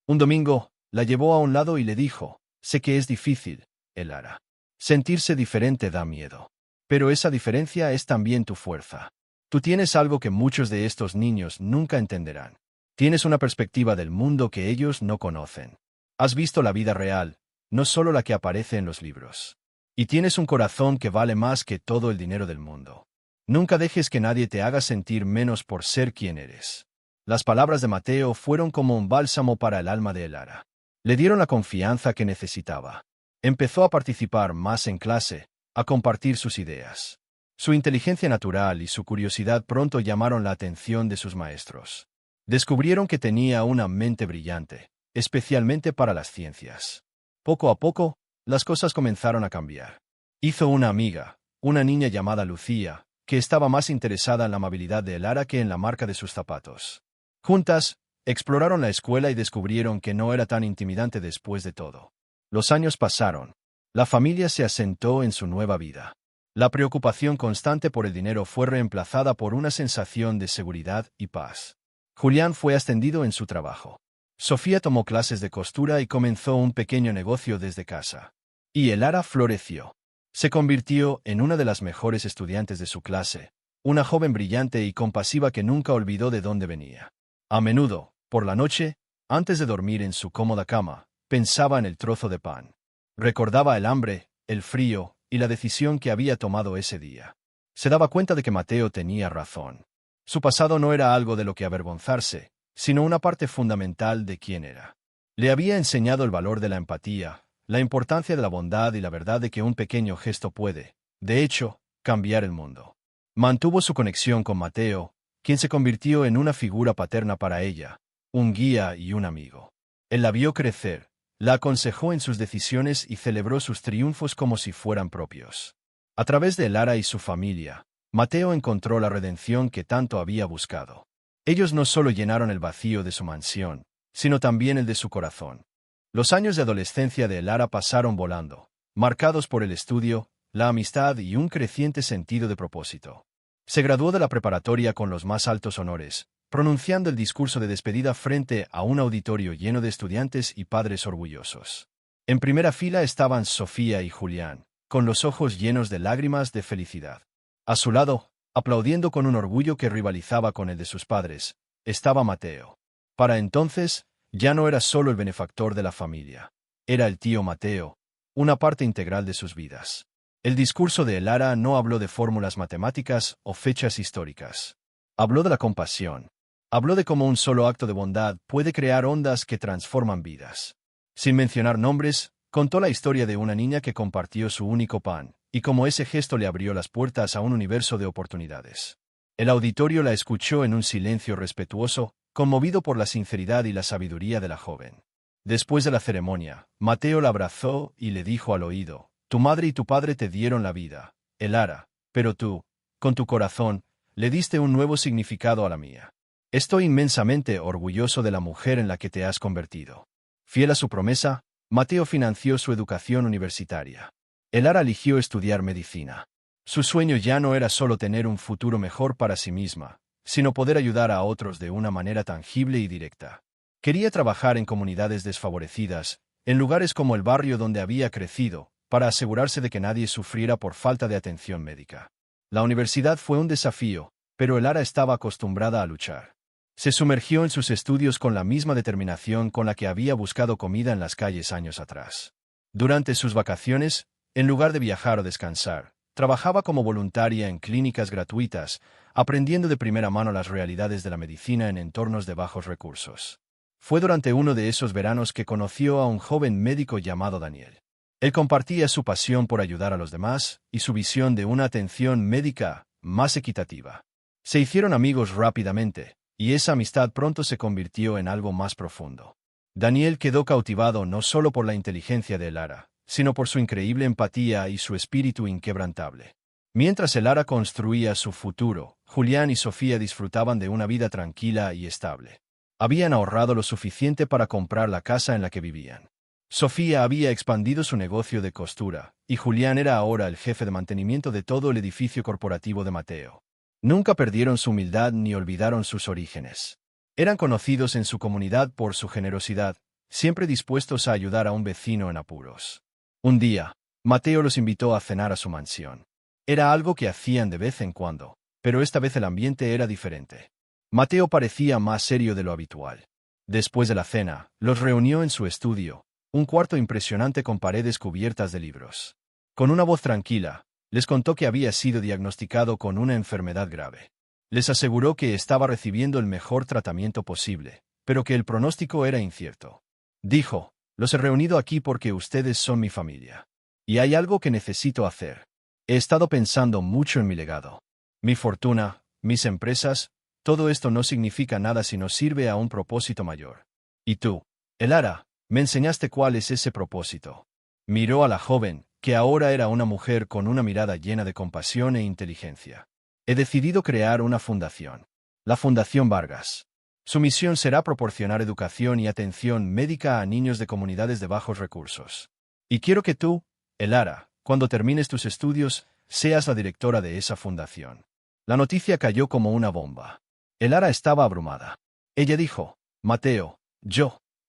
Un domingo, la llevó a un lado y le dijo: «Sé que es difícil, Elara. Sentirse diferente da miedo. Pero esa diferencia es también tu fuerza. Tú tienes algo que muchos de estos niños nunca entenderán. Tienes una perspectiva del mundo que ellos no conocen. Has visto la vida real, no solo la que aparece en los libros. Y tienes un corazón que vale más que todo el dinero del mundo. Nunca dejes que nadie te haga sentir menos por ser quien eres». Las palabras de Mateo fueron como un bálsamo para el alma de Elara. Le dieron la confianza que necesitaba. Empezó a participar más en clase, a compartir sus ideas. Su inteligencia natural y su curiosidad pronto llamaron la atención de sus maestros. Descubrieron que tenía una mente brillante, especialmente para las ciencias. Poco a poco, las cosas comenzaron a cambiar. Hizo una amiga, una niña llamada Lucía, que estaba más interesada en la amabilidad de Elara que en la marca de sus zapatos. Juntas, exploraron la escuela y descubrieron que no era tan intimidante después de todo. Los años pasaron. La familia se asentó en su nueva vida. La preocupación constante por el dinero fue reemplazada por una sensación de seguridad y paz. Julián fue ascendido en su trabajo. Sofía tomó clases de costura y comenzó un pequeño negocio desde casa. Y Elara floreció. Se convirtió en una de las mejores estudiantes de su clase, una joven brillante y compasiva que nunca olvidó de dónde venía. A menudo, por la noche, antes de dormir en su cómoda cama, pensaba en el trozo de pan. Recordaba el hambre, el frío y la decisión que había tomado ese día. Se daba cuenta de que Mateo tenía razón. Su pasado no era algo de lo que avergonzarse, sino una parte fundamental de quién era. Le había enseñado el valor de la empatía, la importancia de la bondad y la verdad de que un pequeño gesto puede, de hecho, cambiar el mundo. Mantuvo su conexión con Mateo, quien se convirtió en una figura paterna para ella, un guía y un amigo. Él la vio crecer, la aconsejó en sus decisiones y celebró sus triunfos como si fueran propios. A través de Elara y su familia, Mateo encontró la redención que tanto había buscado. Ellos no solo llenaron el vacío de su mansión, sino también el de su corazón. Los años de adolescencia de Elara pasaron volando, marcados por el estudio, la amistad y un creciente sentido de propósito. Se graduó de la preparatoria con los más altos honores, pronunciando el discurso de despedida frente a un auditorio lleno de estudiantes y padres orgullosos. En primera fila estaban Sofía y Julián, con los ojos llenos de lágrimas de felicidad. A su lado, aplaudiendo con un orgullo que rivalizaba con el de sus padres, estaba Mateo. Para entonces, ya no era solo el benefactor de la familia. Era el tío Mateo, una parte integral de sus vidas. El discurso de Elara no habló de fórmulas matemáticas o fechas históricas. Habló de la compasión. Habló de cómo un solo acto de bondad puede crear ondas que transforman vidas. Sin mencionar nombres, contó la historia de una niña que compartió su único pan, y cómo ese gesto le abrió las puertas a un universo de oportunidades. El auditorio la escuchó en un silencio respetuoso, conmovido por la sinceridad y la sabiduría de la joven. Después de la ceremonia, Mateo la abrazó y le dijo al oído: «Tu madre y tu padre te dieron la vida, Elara, pero tú, con tu corazón, le diste un nuevo significado a la mía. Estoy inmensamente orgulloso de la mujer en la que te has convertido». Fiel a su promesa, Mateo financió su educación universitaria. Elara eligió estudiar medicina. Su sueño ya no era solo tener un futuro mejor para sí misma, sino poder ayudar a otros de una manera tangible y directa. Quería trabajar en comunidades desfavorecidas, en lugares como el barrio donde había crecido, para asegurarse de que nadie sufriera por falta de atención médica. La universidad fue un desafío, pero Elara estaba acostumbrada a luchar. Se sumergió en sus estudios con la misma determinación con la que había buscado comida en las calles años atrás. Durante sus vacaciones, en lugar de viajar o descansar, trabajaba como voluntaria en clínicas gratuitas, aprendiendo de primera mano las realidades de la medicina en entornos de bajos recursos. Fue durante uno de esos veranos que conoció a un joven médico llamado Daniel. Él compartía su pasión por ayudar a los demás y su visión de una atención médica más equitativa. Se hicieron amigos rápidamente, y esa amistad pronto se convirtió en algo más profundo. Daniel quedó cautivado no solo por la inteligencia de Elara, sino por su increíble empatía y su espíritu inquebrantable. Mientras Elara construía su futuro, Julián y Sofía disfrutaban de una vida tranquila y estable. Habían ahorrado lo suficiente para comprar la casa en la que vivían. Sofía había expandido su negocio de costura, y Julián era ahora el jefe de mantenimiento de todo el edificio corporativo de Mateo. Nunca perdieron su humildad ni olvidaron sus orígenes. Eran conocidos en su comunidad por su generosidad, siempre dispuestos a ayudar a un vecino en apuros. Un día, Mateo los invitó a cenar a su mansión. Era algo que hacían de vez en cuando, pero esta vez el ambiente era diferente. Mateo parecía más serio de lo habitual. Después de la cena, los reunió en su estudio, un cuarto impresionante con paredes cubiertas de libros. Con una voz tranquila, les contó que había sido diagnosticado con una enfermedad grave. Les aseguró que estaba recibiendo el mejor tratamiento posible, pero que el pronóstico era incierto. Dijo: los he reunido aquí porque ustedes son mi familia. Y hay algo que necesito hacer. He estado pensando mucho en mi legado. Mi fortuna, mis empresas, todo esto no significa nada si no sirve a un propósito mayor. Y tú, Elara, me enseñaste cuál es ese propósito. Miró a la joven, que ahora era una mujer con una mirada llena de compasión e inteligencia. He decidido crear una fundación. La Fundación Vargas. Su misión será proporcionar educación y atención médica a niños de comunidades de bajos recursos. Y quiero que tú, Elara, cuando termines tus estudios, seas la directora de esa fundación. La noticia cayó como una bomba. Elara estaba abrumada. Ella dijo: Mateo,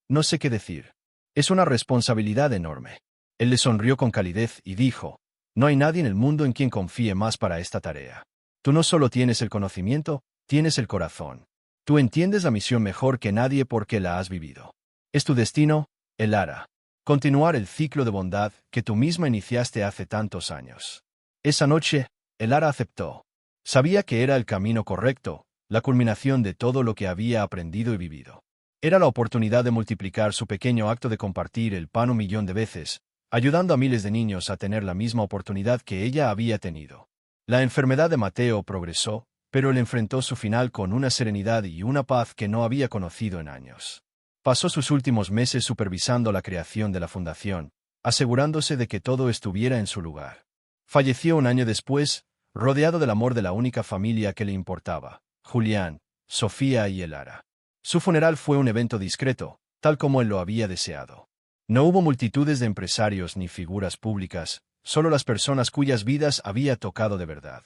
no sé qué decir. Es una responsabilidad enorme. Él le sonrió con calidez y dijo: no hay nadie en el mundo en quien confíe más para esta tarea. Tú no solo tienes el conocimiento, tienes el corazón. Tú entiendes la misión mejor que nadie porque la has vivido. Es tu destino, Elara. Continuar el ciclo de bondad que tú misma iniciaste hace tantos años. Esa noche, Elara aceptó. Sabía que era el camino correcto, la culminación de todo lo que había aprendido y vivido. Era la oportunidad de multiplicar su pequeño acto de compartir el pan 1.000.000 de veces, ayudando a miles de niños a tener la misma oportunidad que ella había tenido. La enfermedad de Mateo progresó, pero él enfrentó su final con una serenidad y una paz que no había conocido en años. Pasó sus últimos meses supervisando la creación de la fundación, asegurándose de que todo estuviera en su lugar. Falleció un año después, rodeado del amor de la única familia que le importaba, Julián, Sofía y Elara. Su funeral fue un evento discreto, tal como él lo había deseado. No hubo multitudes de empresarios ni figuras públicas, solo las personas cuyas vidas había tocado de verdad.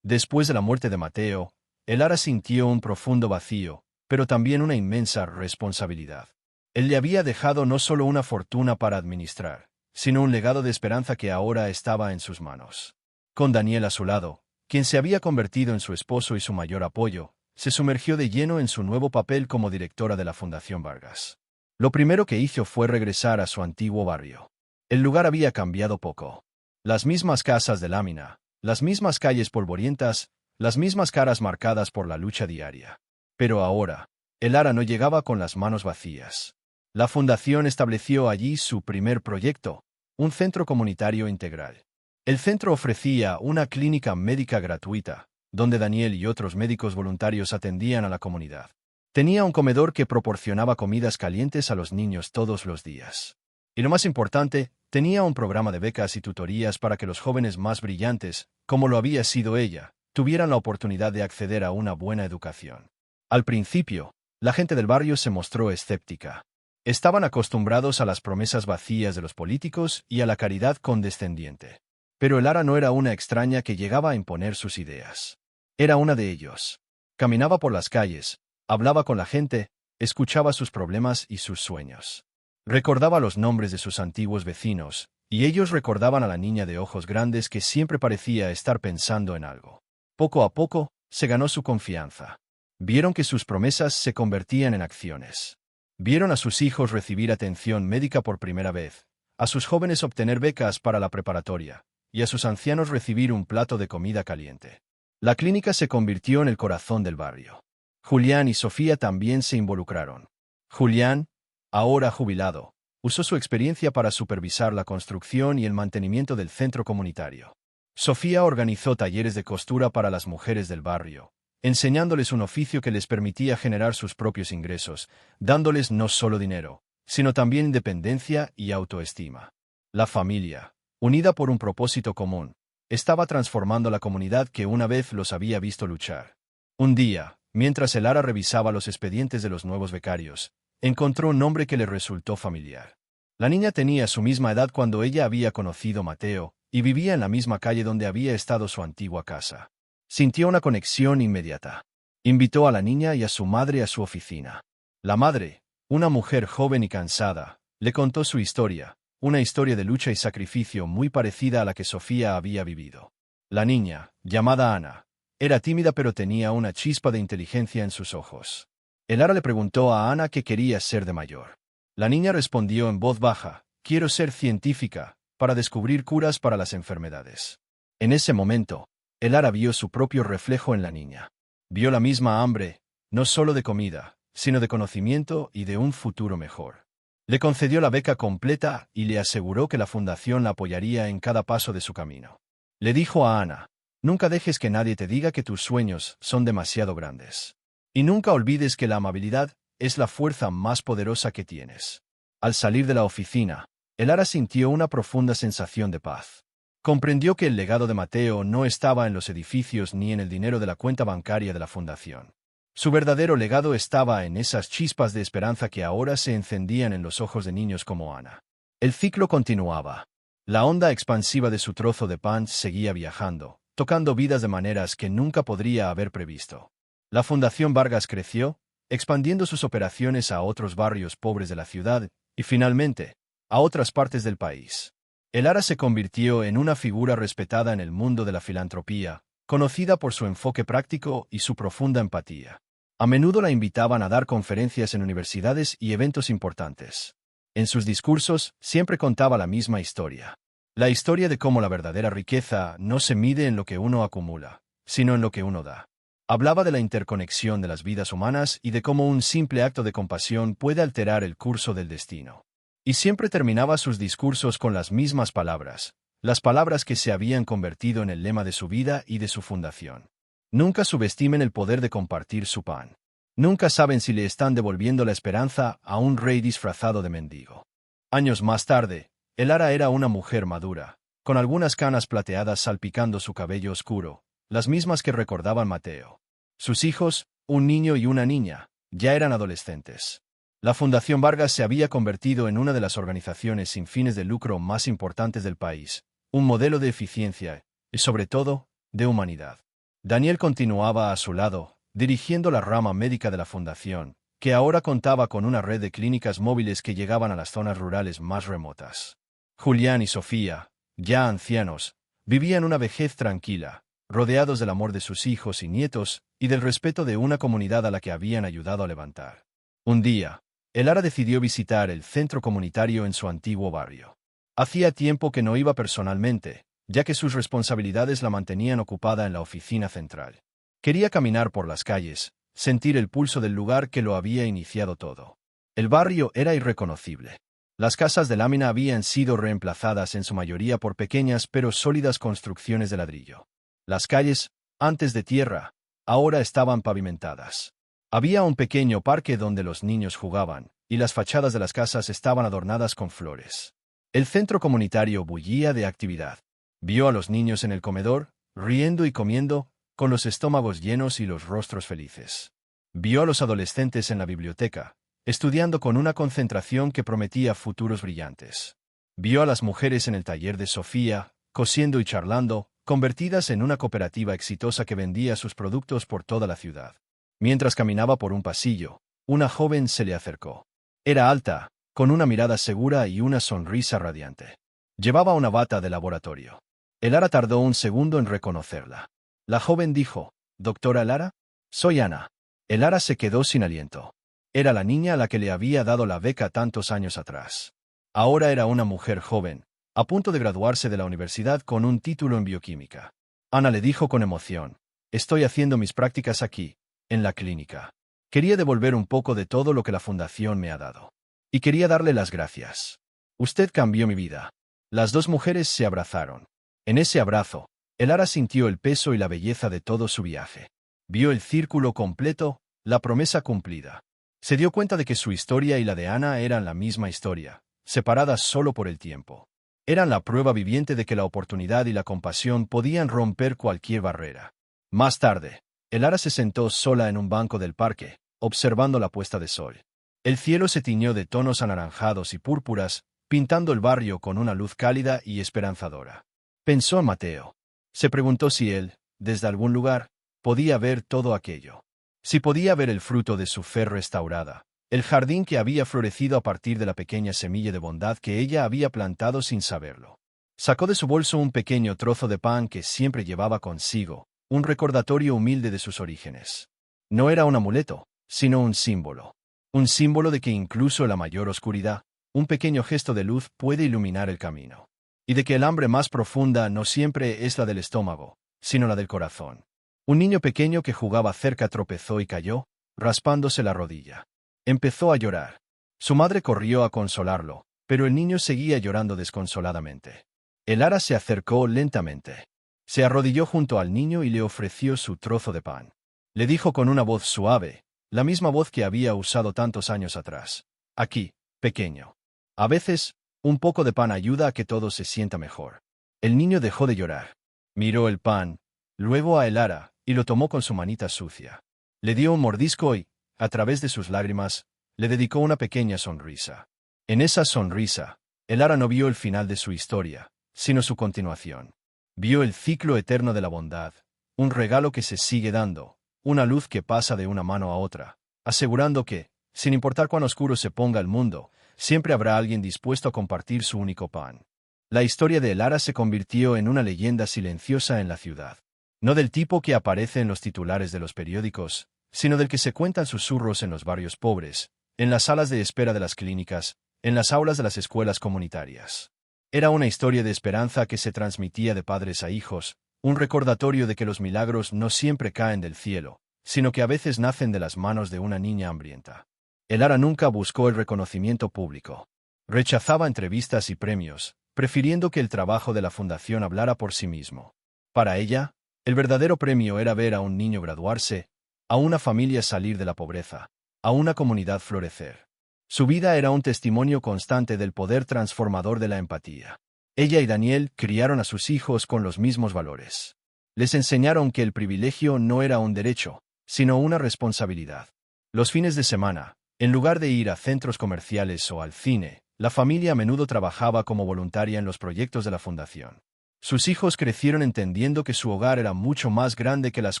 Después de la muerte de Mateo, Elara sintió un profundo vacío, pero también una inmensa responsabilidad. Él le había dejado no solo una fortuna para administrar, sino un legado de esperanza que ahora estaba en sus manos. Con Daniel a su lado, quien se había convertido en su esposo y su mayor apoyo, se sumergió de lleno en su nuevo papel como directora de la Fundación Vargas. Lo primero que hizo fue regresar a su antiguo barrio. El lugar había cambiado poco. Las mismas casas de lámina, las mismas calles polvorientas, las mismas caras marcadas por la lucha diaria. Pero ahora, Elara no llegaba con las manos vacías. La fundación estableció allí su primer proyecto, un centro comunitario integral. El centro ofrecía una clínica médica gratuita, donde Daniel y otros médicos voluntarios atendían a la comunidad. Tenía un comedor que proporcionaba comidas calientes a los niños todos los días. Y lo más importante, tenía un programa de becas y tutorías para que los jóvenes más brillantes, como lo había sido ella, tuvieran la oportunidad de acceder a una buena educación. Al principio, la gente del barrio se mostró escéptica. Estaban acostumbrados a las promesas vacías de los políticos y a la caridad condescendiente. Pero Elara no era una extraña que llegaba a imponer sus ideas. Era una de ellos. Caminaba por las calles, hablaba con la gente, escuchaba sus problemas y sus sueños. Recordaba los nombres de sus antiguos vecinos, y ellos recordaban a la niña de ojos grandes que siempre parecía estar pensando en algo. Poco a poco, se ganó su confianza. Vieron que sus promesas se convertían en acciones. Vieron a sus hijos recibir atención médica por primera vez, a sus jóvenes obtener becas para la preparatoria, y a sus ancianos recibir un plato de comida caliente. La clínica se convirtió en el corazón del barrio. Julián y Sofía también se involucraron. Julián, ahora jubilado, usó su experiencia para supervisar la construcción y el mantenimiento del centro comunitario. Sofía organizó talleres de costura para las mujeres del barrio, enseñándoles un oficio que les permitía generar sus propios ingresos, dándoles no solo dinero, sino también independencia y autoestima. La familia, unida por un propósito común, estaba transformando la comunidad que una vez los había visto luchar. Un día, mientras Elara revisaba los expedientes de los nuevos becarios, encontró un nombre que le resultó familiar. La niña tenía su misma edad cuando ella había conocido a Mateo, y vivía en la misma calle donde había estado su antigua casa. Sintió una conexión inmediata. Invitó a la niña y a su madre a su oficina. La madre, una mujer joven y cansada, le contó su historia, una historia de lucha y sacrificio muy parecida a la que Sofía había vivido. La niña, llamada Ana, era tímida pero tenía una chispa de inteligencia en sus ojos. Elara le preguntó a Ana qué quería ser de mayor. La niña respondió en voz baja: «Quiero ser científica, para descubrir curas para las enfermedades». En ese momento, Elara vio su propio reflejo en la niña. Vio la misma hambre, no solo de comida, sino de conocimiento y de un futuro mejor. Le concedió la beca completa y le aseguró que la fundación la apoyaría en cada paso de su camino. Le dijo a Ana: «Nunca dejes que nadie te diga que tus sueños son demasiado grandes. Y nunca olvides que la amabilidad es la fuerza más poderosa que tienes». Al salir de la oficina, Elara sintió una profunda sensación de paz. Comprendió que el legado de Mateo no estaba en los edificios ni en el dinero de la cuenta bancaria de la fundación. Su verdadero legado estaba en esas chispas de esperanza que ahora se encendían en los ojos de niños como Ana. El ciclo continuaba. La onda expansiva de su trozo de pan seguía viajando, tocando vidas de maneras que nunca podría haber previsto. La Fundación Vargas creció, expandiendo sus operaciones a otros barrios pobres de la ciudad y, finalmente, a otras partes del país. Elara se convirtió en una figura respetada en el mundo de la filantropía, conocida por su enfoque práctico y su profunda empatía. A menudo la invitaban a dar conferencias en universidades y eventos importantes. En sus discursos siempre contaba la misma historia. La historia de cómo la verdadera riqueza no se mide en lo que uno acumula, sino en lo que uno da. Hablaba de la interconexión de las vidas humanas y de cómo un simple acto de compasión puede alterar el curso del destino. Y siempre terminaba sus discursos con las mismas palabras, las palabras que se habían convertido en el lema de su vida y de su fundación. Nunca subestimen el poder de compartir su pan. Nunca saben si le están devolviendo la esperanza a un rey disfrazado de mendigo. Años más tarde, Elara era una mujer madura, con algunas canas plateadas salpicando su cabello oscuro, las mismas que recordaban Mateo. Sus hijos, un niño y una niña, ya eran adolescentes. La Fundación Vargas se había convertido en una de las organizaciones sin fines de lucro más importantes del país, un modelo de eficiencia y, sobre todo, de humanidad. Daniel continuaba a su lado, dirigiendo la rama médica de la fundación, que ahora contaba con una red de clínicas móviles que llegaban a las zonas rurales más remotas. Julián y Sofía, ya ancianos, vivían una vejez tranquila, rodeados del amor de sus hijos y nietos y del respeto de una comunidad a la que habían ayudado a levantar. Un día, Elara decidió visitar el centro comunitario en su antiguo barrio. Hacía tiempo que no iba personalmente, ya que sus responsabilidades la mantenían ocupada en la oficina central. Quería caminar por las calles, sentir el pulso del lugar que lo había iniciado todo. El barrio era irreconocible. Las casas de lámina habían sido reemplazadas en su mayoría por pequeñas pero sólidas construcciones de ladrillo. Las calles, antes de tierra, ahora estaban pavimentadas. Había un pequeño parque donde los niños jugaban, y las fachadas de las casas estaban adornadas con flores. El centro comunitario bullía de actividad. Vio a los niños en el comedor, riendo y comiendo, con los estómagos llenos y los rostros felices. Vio a los adolescentes en la biblioteca, estudiando con una concentración que prometía futuros brillantes. Vio a las mujeres en el taller de Sofía, cosiendo y charlando, convertidas en una cooperativa exitosa que vendía sus productos por toda la ciudad. Mientras caminaba por un pasillo, una joven se le acercó. Era alta, con una mirada segura y una sonrisa radiante. Llevaba una bata de laboratorio. Elara tardó un segundo en reconocerla. La joven dijo: «¿Doctora Elara?» «Soy Ana». Elara se quedó sin aliento. Era la niña a la que le había dado la beca tantos años atrás. Ahora era una mujer joven, a punto de graduarse de la universidad con un título en bioquímica. Ana le dijo con emoción: «Estoy haciendo mis prácticas aquí, en la clínica. Quería devolver un poco de todo lo que la fundación me ha dado. Y quería darle las gracias. Usted cambió mi vida». Las dos mujeres se abrazaron. En ese abrazo, Elara sintió el peso y la belleza de todo su viaje. Vio el círculo completo, la promesa cumplida. Se dio cuenta de que su historia y la de Ana eran la misma historia, separadas solo por el tiempo. Eran la prueba viviente de que la oportunidad y la compasión podían romper cualquier barrera. Más tarde, Elara se sentó sola en un banco del parque, observando la puesta de sol. El cielo se tiñó de tonos anaranjados y púrpuras, pintando el barrio con una luz cálida y esperanzadora. Pensó en Mateo. Se preguntó si él, desde algún lugar, podía ver todo aquello. Si podía ver el fruto de su fe restaurada, el jardín que había florecido a partir de la pequeña semilla de bondad que ella había plantado sin saberlo. Sacó de su bolso un pequeño trozo de pan que siempre llevaba consigo, un recordatorio humilde de sus orígenes. No era un amuleto, sino un símbolo. Un símbolo de que incluso en la mayor oscuridad, un pequeño gesto de luz puede iluminar el camino. Y de que el hambre más profunda no siempre es la del estómago, sino la del corazón. Un niño pequeño que jugaba cerca tropezó y cayó, raspándose la rodilla. Empezó a llorar. Su madre corrió a consolarlo, pero el niño seguía llorando desconsoladamente. El ara se acercó lentamente. Se arrodilló junto al niño y le ofreció su trozo de pan. Le dijo con una voz suave, la misma voz que había usado tantos años atrás. Aquí, pequeño. A veces, un poco de pan ayuda a que todo se sienta mejor. El niño dejó de llorar. Miró el pan, luego a el ara, y lo tomó con su manita sucia. Le dio un mordisco y, a través de sus lágrimas, le dedicó una pequeña sonrisa. En esa sonrisa, el ara no vio el final de su historia, sino su continuación. Vio el ciclo eterno de la bondad, un regalo que se sigue dando, una luz que pasa de una mano a otra, asegurando que, sin importar cuán oscuro se ponga el mundo, siempre habrá alguien dispuesto a compartir su único pan. La historia de el ara se convirtió en una leyenda silenciosa en la ciudad. No del tipo que aparece en los titulares de los periódicos, sino del que se cuentan susurros en los barrios pobres, en las salas de espera de las clínicas, en las aulas de las escuelas comunitarias. Era una historia de esperanza que se transmitía de padres a hijos, un recordatorio de que los milagros no siempre caen del cielo, sino que a veces nacen de las manos de una niña hambrienta. El ara nunca buscó el reconocimiento público. Rechazaba entrevistas y premios, prefiriendo que el trabajo de la fundación hablara por sí mismo. Para ella, el verdadero premio era ver a un niño graduarse, a una familia salir de la pobreza, a una comunidad florecer. Su vida era un testimonio constante del poder transformador de la empatía. Ella y Daniel criaron a sus hijos con los mismos valores. Les enseñaron que el privilegio no era un derecho, sino una responsabilidad. Los fines de semana, en lugar de ir a centros comerciales o al cine, la familia a menudo trabajaba como voluntaria en los proyectos de la fundación. Sus hijos crecieron entendiendo que su hogar era mucho más grande que las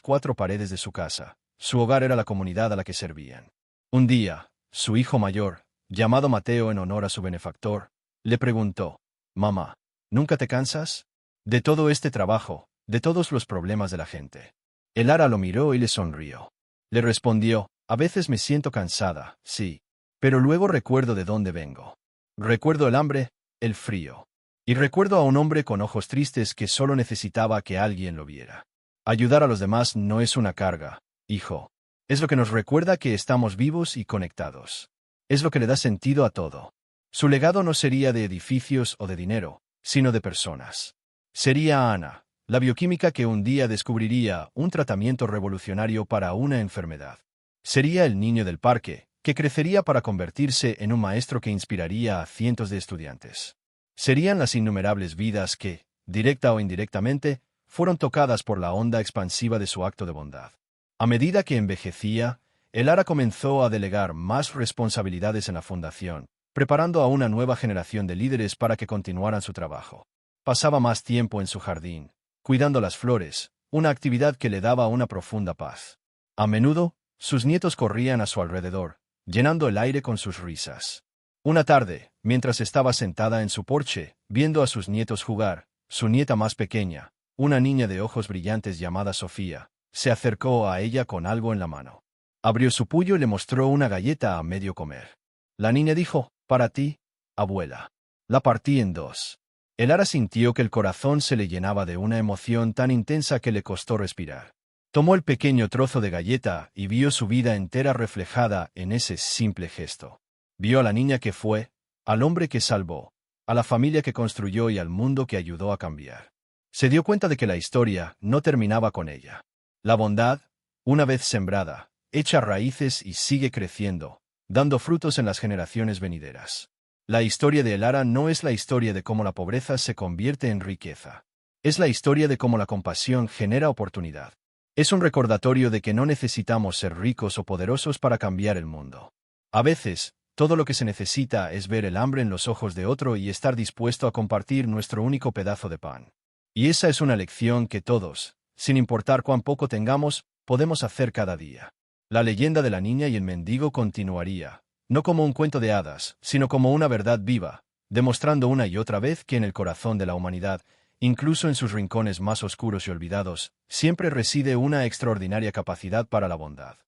4 paredes de su casa. Su hogar era la comunidad a la que servían. Un día, su hijo mayor, llamado Mateo en honor a su benefactor, le preguntó, «Mamá, ¿nunca te cansas? De todo este trabajo, de todos los problemas de la gente». El ara lo miró y le sonrió. Le respondió, «A veces me siento cansada, sí. Pero luego recuerdo de dónde vengo. Recuerdo el hambre, el frío. Y recuerdo a un hombre con ojos tristes que solo necesitaba que alguien lo viera. Ayudar a los demás no es una carga, hijo. Es lo que nos recuerda que estamos vivos y conectados. Es lo que le da sentido a todo. Su legado no sería de edificios o de dinero, sino de personas. Sería Ana, la bioquímica que un día descubriría un tratamiento revolucionario para una enfermedad. Sería el niño del parque, que crecería para convertirse en un maestro que inspiraría a cientos de estudiantes. Serían las innumerables vidas que, directa o indirectamente, fueron tocadas por la onda expansiva de su acto de bondad. A medida que envejecía, el ara comenzó a delegar más responsabilidades en la fundación, preparando a una nueva generación de líderes para que continuaran su trabajo. Pasaba más tiempo en su jardín, cuidando las flores, una actividad que le daba una profunda paz. A menudo, sus nietos corrían a su alrededor, llenando el aire con sus risas. Una tarde, mientras estaba sentada en su porche, viendo a sus nietos jugar, su nieta más pequeña, una niña de ojos brillantes llamada Sofía, se acercó a ella con algo en la mano. Abrió su puño y le mostró una galleta a medio comer. La niña dijo, «Para ti, abuela». La partí en 2. El ara sintió que el corazón se le llenaba de una emoción tan intensa que le costó respirar. Tomó el pequeño trozo de galleta y vio su vida entera reflejada en ese simple gesto. Vio a la niña que fue, al hombre que salvó, a la familia que construyó y al mundo que ayudó a cambiar. Se dio cuenta de que la historia no terminaba con ella. La bondad, una vez sembrada, echa raíces y sigue creciendo, dando frutos en las generaciones venideras. La historia de el ara no es la historia de cómo la pobreza se convierte en riqueza. Es la historia de cómo la compasión genera oportunidad. Es un recordatorio de que no necesitamos ser ricos o poderosos para cambiar el mundo. A veces, Todo lo que se necesita es ver el hambre en los ojos de otro y estar dispuesto a compartir nuestro único pedazo de pan. Y esa es una lección que todos, sin importar cuán poco tengamos, podemos hacer cada día. La leyenda de la niña y el mendigo continuaría, no como un cuento de hadas, sino como una verdad viva, demostrando una y otra vez que en el corazón de la humanidad, incluso en sus rincones más oscuros y olvidados, siempre reside una extraordinaria capacidad para la bondad.